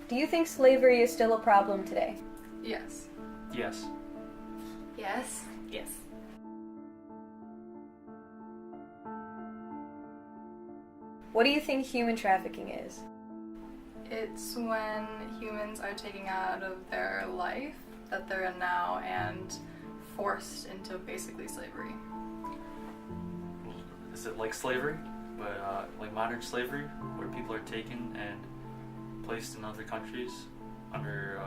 Do you think slavery is still a problem today? Yes. Yes. Yes. Yes. What do you think human trafficking is? It's when humans are taken out of their life that they're in now and forced into basically slavery. Is it like slavery, but like modern slavery, where people are taken and placed in other countries under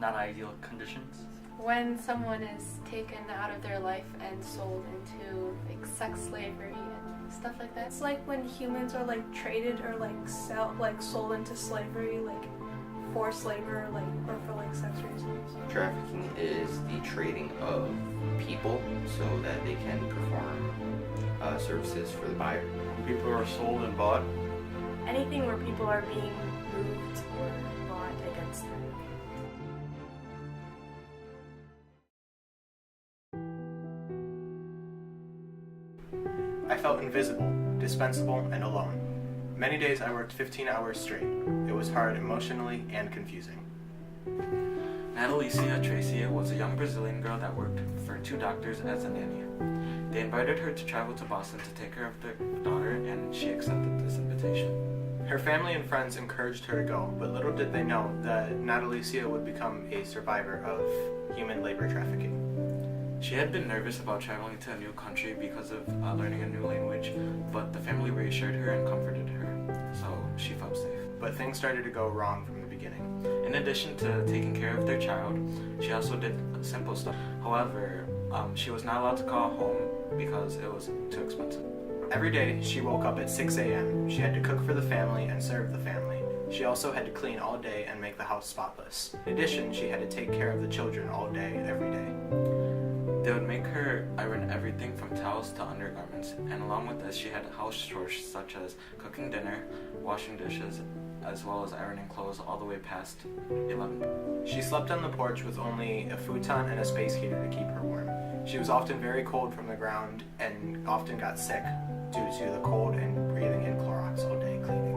not ideal conditions? When someone is taken out of their life and sold into like sex slavery and stuff like that. It's like when humans are like traded or like sold into slavery, like forced labor, or for like sex reasons. Trafficking is the trading of people so that they can perform services for the buyer. People are sold and bought. Anything where people are being moved or bought against them. I felt invisible, dispensable, and alone. Many days I worked 15 hours straight. It was hard emotionally and confusing. Natalicia Tracia was a young Brazilian girl that worked for two doctors as a nanny. They invited her to travel to Boston to take care of their daughter, and she accepted this invitation. Her family and friends encouraged her to go, but little did they know that Natalicia would become a survivor of human labor trafficking. She had been nervous about traveling to a new country because of learning a new language, but the family reassured her and comforted her, so she felt safe. But things started to go wrong from the beginning. In addition to taking care of their child, she also did simple stuff. However, she was not allowed to call home because it was too expensive. Every day, she woke up at 6 a.m. She had to cook for the family and serve the family. She also had to clean all day and make the house spotless. In addition, she had to take care of the children all day, every day. They would make her iron everything from towels to undergarments, and along with this she had house chores such as cooking dinner, washing dishes, as well as ironing clothes all the way past 11. She slept on the porch with only a futon and a space heater to keep her warm. She was often very cold from the ground and often got sick due to the cold and breathing in Clorox all day cleaning.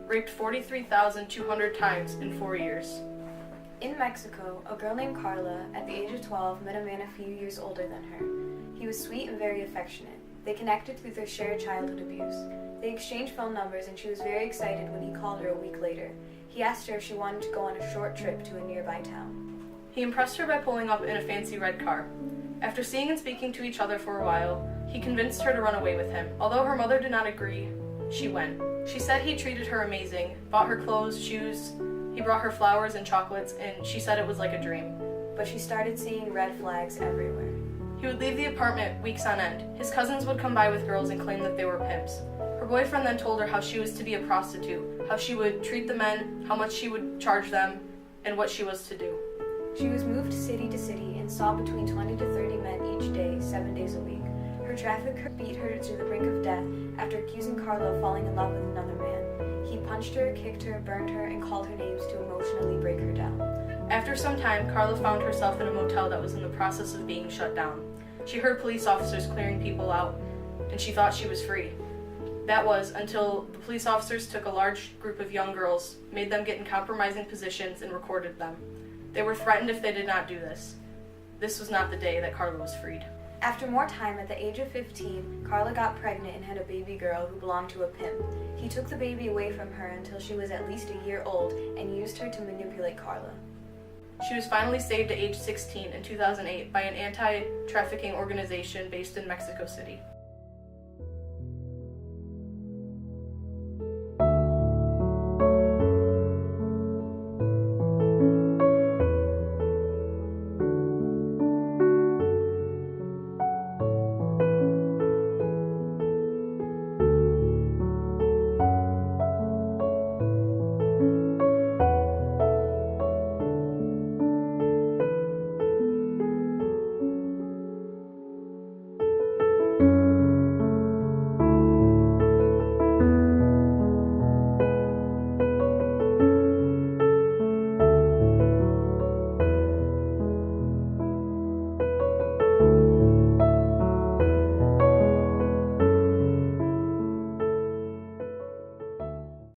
Raped 43,200 times in 4 years. In Mexico, a girl named Carla, at the age of 12, met a man a few years older than her. He was sweet and very affectionate. They connected through their shared childhood abuse. They exchanged phone numbers, and she was very excited when he called her a week later. He asked her if she wanted to go on a short trip to a nearby town. He impressed her by pulling up in a fancy red car. After seeing and speaking to each other for a while, he convinced her to run away with him. Although her mother did not agree, she went. She said he treated her amazing, bought her clothes, shoes, he brought her flowers and chocolates, and she said it was like a dream. But she started seeing red flags everywhere. He would leave the apartment weeks on end. His cousins would come by with girls and claim that they were pimps. Her boyfriend then told her how she was to be a prostitute, how she would treat the men, how much she would charge them, and what she was to do. She was moved city to city and saw between 20 to 30 men each day, 7 days a week. Her trafficker beat her to the brink of death after accusing Carla of falling in love with another man. He punched her, kicked her, burned her, and called her names to emotionally break her down. After some time, Carla found herself in a motel that was in the process of being shut down. She heard police officers clearing people out, and she thought she was free. That was until the police officers took a large group of young girls, made them get in compromising positions, and recorded them. They were threatened if they did not do this. This was not the day that Carla was freed. After more time, at the age of 15, Carla got pregnant and had a baby girl who belonged to a pimp. He took the baby away from her until she was at least a year old and used her to manipulate Carla. She was finally saved at age 16 in 2008 by an anti-trafficking organization based in Mexico City.